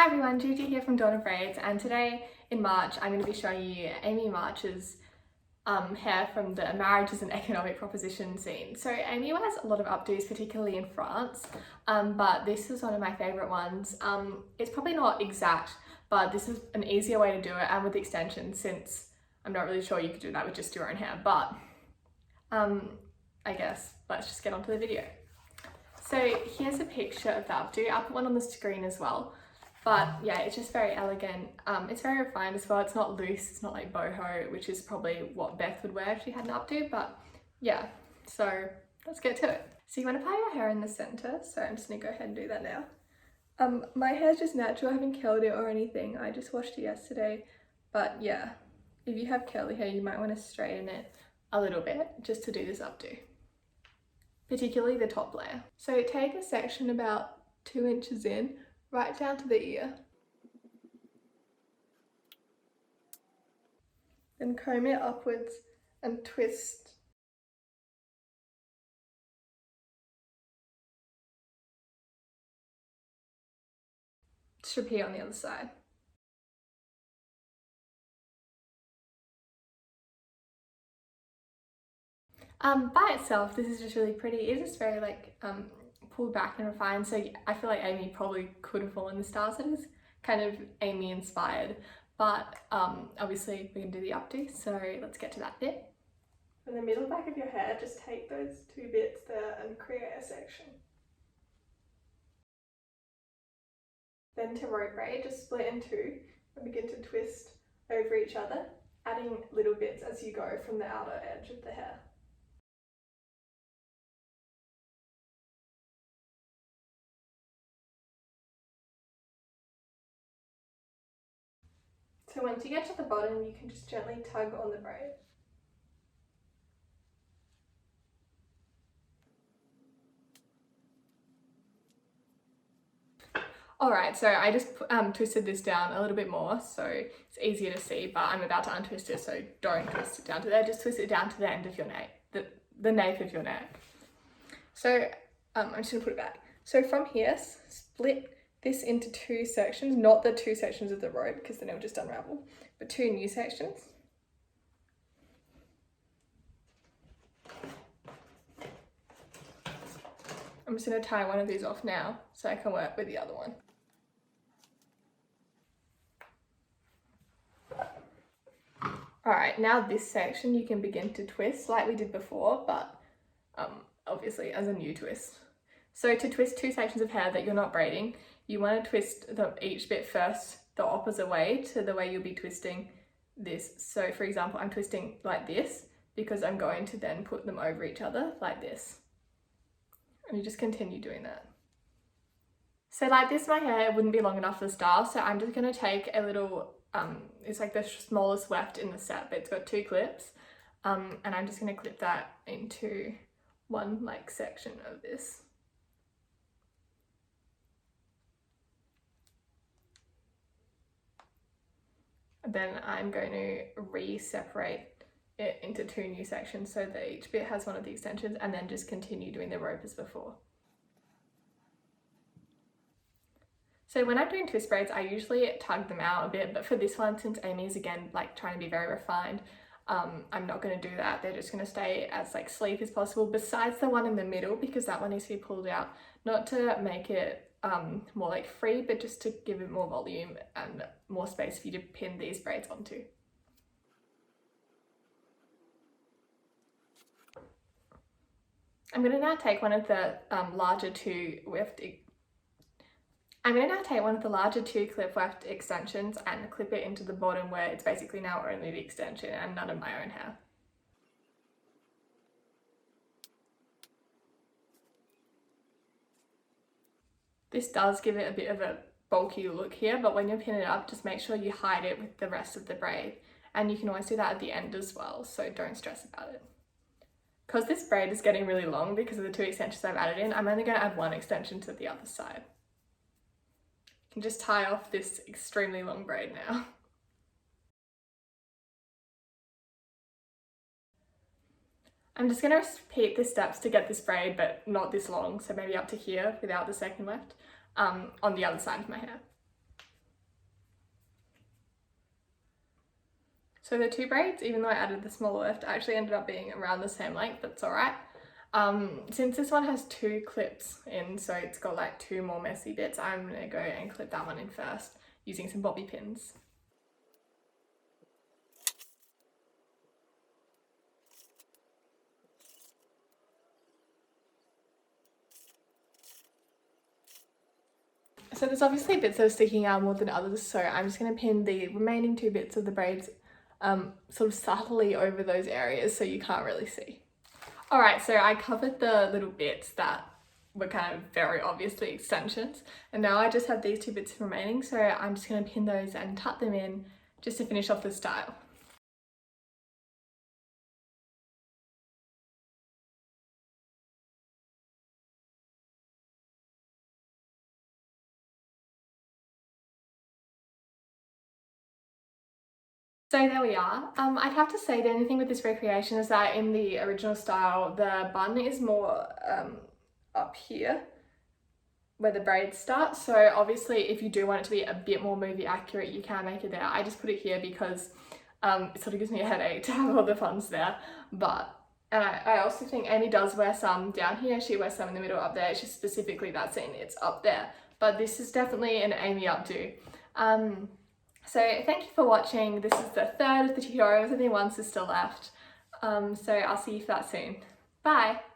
Hi everyone, Gigi here from Dawn of Braids, and today in March I'm going to be showing you Amymarch's hair from the Marriage is an Economic Proposition scene. So Amy wears a lot of updos, particularly in France, but this is one of my favourite ones. It's probably not exact, but this is an easier way to do it, and with extensions, since I'm not really sure you could do that with just your own hair, but I guess let's just get onto the video. So here's a picture of the updo. I'll put one on the screen as well. But yeah, it's just very elegant. It's very refined as well. It's not loose, it's not like boho, which is probably what Beth would wear if she had an updo, but yeah, so let's get to it. So you want to tie your hair in the center, so I'm just gonna go ahead and do that now. My hair's just natural, I haven't curled it or anything. I just washed it yesterday, but yeah, if you have curly hair, you might want to straighten it a little bit just to do this updo, particularly the top layer. So take a section about 2 inches in, right down to the ear. Then comb it upwards and twist. Just repeat on the other side. By itself, this is just really pretty. It is very like pulled back and refined, so I feel like Amy probably could have fallen the stars. It is kind of Amy inspired, but obviously we can do the updo, so let's get to that bit. From the middle back of your hair, just take those 2 bits there and create a section. Then to rope braid, just split in 2 and begin to twist over each other, adding little bits as you go from the outer edge of the hair. So once you get to the bottom, you can just gently tug on the braid. Alright, so I just twisted this down a little bit more so it's easier to see, but I'm about to untwist it, so don't twist it down to there, just twist it down to the end of your nape, the nape of your neck. So I'm just going to put it back. So from here, split this into 2 sections, not the 2 sections of the rope because then it will just unravel, but 2 new sections. I'm just going to tie one of these off now so I can work with the other one. Alright, now this section you can begin to twist like we did before, but obviously as a new twist. So to twist 2 sections of hair that you're not braiding, you want to twist each bit first the opposite way to the way you'll be twisting this. So for example, I'm twisting like this because I'm going to then put them over each other like this. And you just continue doing that. So like this, my hair wouldn't be long enough for the style, so I'm just going to take a little, it's like the smallest weft in the set, but it's got 2 clips, and I'm just going to clip that into one like section of this. Then I'm going to re-separate it into 2 new sections so that each bit has one of the extensions, and then just continue doing the rope as before. So when I'm doing twist braids, I usually tug them out a bit, but for this one, since Amy is again like trying to be very refined, I'm not going to do that. They're just going to stay as like sleek as possible, besides the one in the middle, because that one needs to be pulled out, not to make it more like free, but just to give it more volume and more space for you to pin these braids onto. I'm going to now take one of the larger 2 clip weft extensions and clip it into the bottom where it's basically now only the extension and none of my own hair. This does give it a bit of a bulky look here, but when you pin it up, just make sure you hide it with the rest of the braid. And you can always do that at the end as well, so don't stress about it. Because this braid is getting really long because of the 2 extensions I've added in, I'm only going to add 1 extension to the other side. You can just tie off this extremely long braid now. I'm just going to repeat the steps to get this braid, but not this long, so maybe up to here without the second weft, on the other side of my hair. So the two braids, even though I added the smaller weft, actually ended up being around the same length, that's alright. Since this one has two clips in, so it's got like two more messy bits, I'm going to go and clip that one in first using some bobby pins. So there's obviously bits that are sticking out more than others, so I'm just going to pin the remaining two bits of the braids sort of subtly over those areas so you can't really see. Alright, so I covered the little bits that were kind of very obviously extensions, and now I just have these two bits remaining, so I'm just going to pin those and tuck them in just to finish off the style. So there we are. I'd have to say the only thing with this recreation is that in the original style, the bun is more up here where the braids start. So obviously if you do want it to be a bit more movie accurate, you can make it there. I just put it here because it sort of gives me a headache to have all the funds there. But I also think Amy does wear some down here. She wears some in the middle up there. It's just specifically that scene, it's up there. But this is definitely an Amy updo. So thank you for watching. This is the third of the tutorials. I think one sister left. So I'll see you for that soon. Bye!